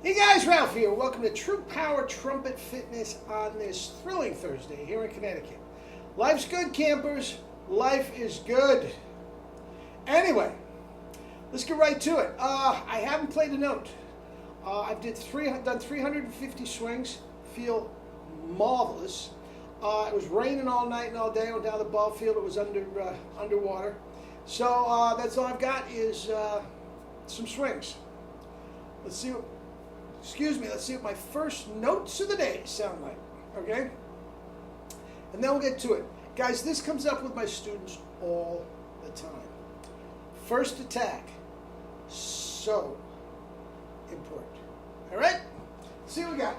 Hey guys, Ralph here. Welcome to True Power Trumpet Fitness on this thrilling Thursday here in Connecticut. Life's good, campers. Life is good. Anyway, let's get right to it. I haven't played a note. I've done 350 swings. Feel marvelous. It was raining all night and all day. I went down the ball field. It was underwater. So that's all I've got is some swings. Let's see what my first notes of the day sound like, okay? And then we'll get to it. Guys, this comes up with my students all the time. First attack, so important. All right? Let's see what we got.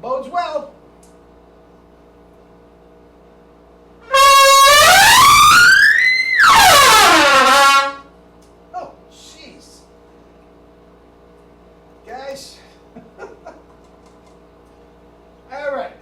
Bodes well. Guys, all right.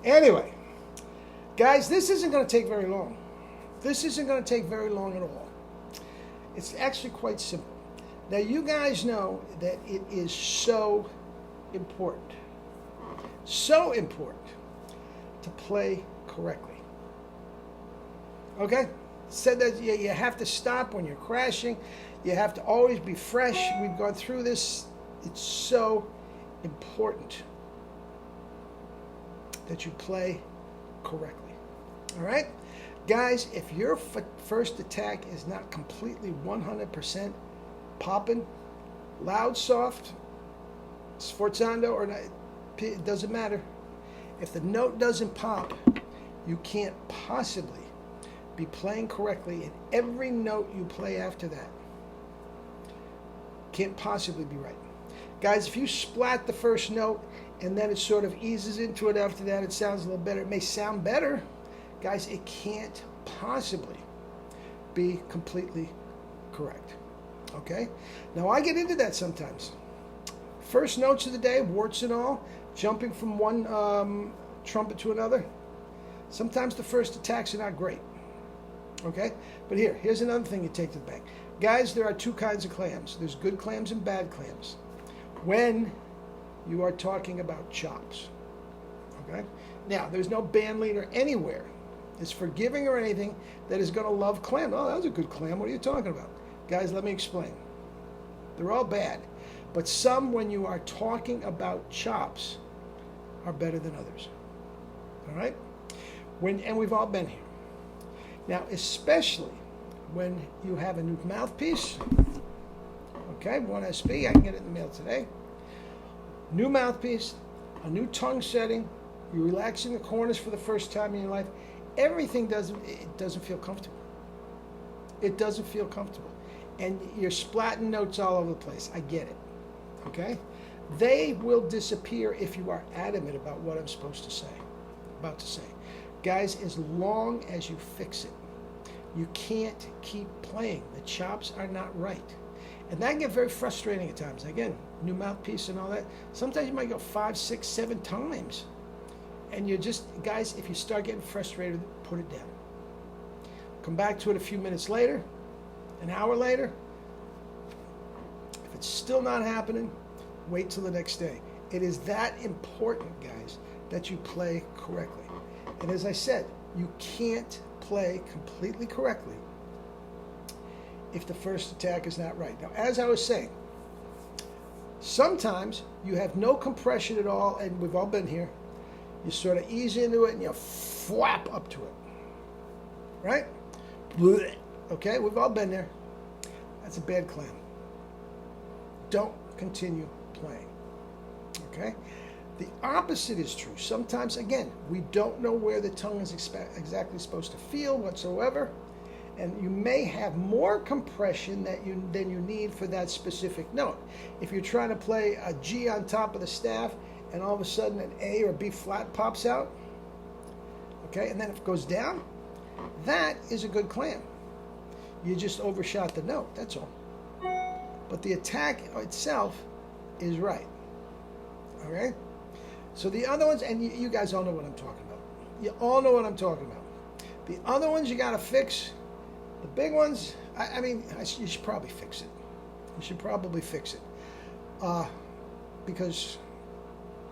Anyway, guys, this isn't going to take very long. This isn't going to take very long at all. It's actually quite simple. Now, you guys know that it is so important to play correctly. Okay? Said that you have to stop when you're crashing. You have to always be fresh. We've gone through this. It's so important that you play correctly. All right? Guys, if your first attack is not completely 100% popping, loud, soft, sforzando, or not, it doesn't matter. If the note doesn't pop, you can't possibly be playing correctly, and every note you play after that can't possibly be right. Guys, if you splat the first note and then it sort of eases into it after that, it sounds a little better. It may sound better. Guys, it can't possibly be completely correct. Okay? Now, I get into that sometimes. First notes of the day, warts and all, jumping from one trumpet to another. Sometimes the first attacks are not great. Okay? But here's another thing you take to the bank. Guys, there are two kinds of clams. There's good clams and bad clams. When you are talking about chops. Okay? Now, there's no band leader anywhere that's forgiving or anything that is going to love clam. Oh, that was a good clam. What are you talking about? Guys, let me explain. They're all bad. But some, when you are talking about chops, are better than others. All right? And we've all been here. Now, especially when you have a new mouthpiece. Okay, 1SP, I can get it in the mail today. New mouthpiece, a new tongue setting, you're relaxing the corners for the first time in your life. Everything doesn't feel comfortable. It doesn't feel comfortable. And you're splatting notes all over the place. I get it. Okay? They will disappear if you are adamant about what I'm about to say. Guys, as long as you fix it, you can't keep playing. The chops are not right. And that can get very frustrating at times. Again, new mouthpiece and all that. Sometimes you might go 5, 6, 7 times. And you're just, guys, if you start getting frustrated, put it down. Come back to it a few minutes later, an hour later. If it's still not happening, wait till the next day. It is that important, guys, that you play correctly. And as I said, you can't play completely correctly if the first attack is not right. Now, as I was saying, Sometimes you have no compression at all, and we've all been here. You sort of ease into it and you flap up to it. Right? Okay, we've all been there. That's a bad clam. Don't continue playing. Okay? The opposite is true. Sometimes, again, we don't know where the tongue is exactly supposed to feel whatsoever, and you may have more compression than you need for that specific note. If you're trying to play a G on top of the staff, and all of a sudden an A or B flat pops out, okay, and then it goes down, that is a good clam. You just overshot the note, that's all. But the attack itself is right. Okay? So the other ones, and you guys all know what I'm talking about. You all know what I'm talking about. The other ones you got to fix. The big ones, you should probably fix it. You should probably fix it. Because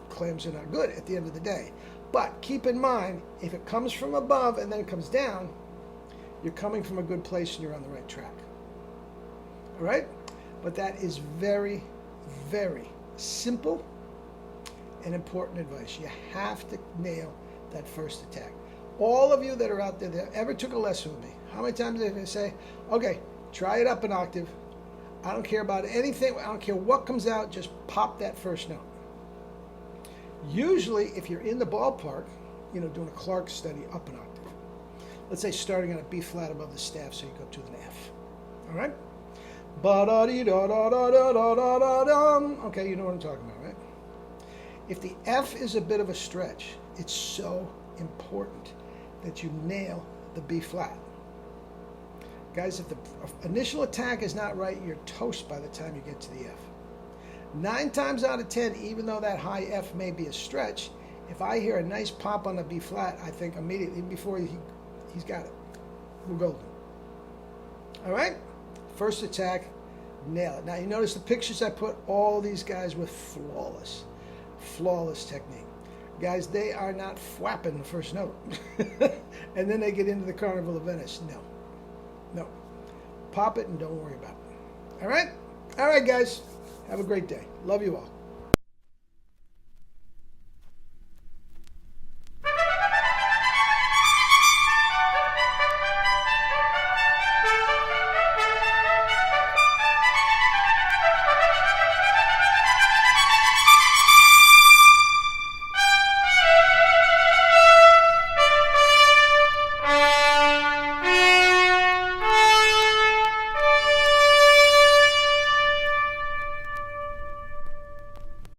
clams are not good at the end of the day. But keep in mind, if it comes from above and then it comes down, you're coming from a good place and you're on the right track. All right? But that is very, very simple and important advice. You have to nail that first attack. All of you that are out there that ever took a lesson with me, how many times did I say, okay, try it up an octave. I don't care about anything. I don't care what comes out. Just pop that first note. Usually, if you're in the ballpark, doing a Clark study up an octave. Let's say starting on a B flat above the staff, so you go to an F. All right? Okay, you know what I'm talking about, right? If the F is a bit of a stretch, it's so important that you nail the B flat. Guys, if the initial attack is not right, you're toast by the time you get to the F. 9 times out of 10, even though that high F may be a stretch, if I hear a nice pop on the B flat, I think immediately before he's got it. We're golden. All right? First attack, nail it. Now you notice the pictures I put, all these guys with flawless technique. Guys, they are not flapping the first note. And then they get into the Carnival of Venice. No. Pop it and don't worry about it. All right? All right, guys. Have a great day. Love you all.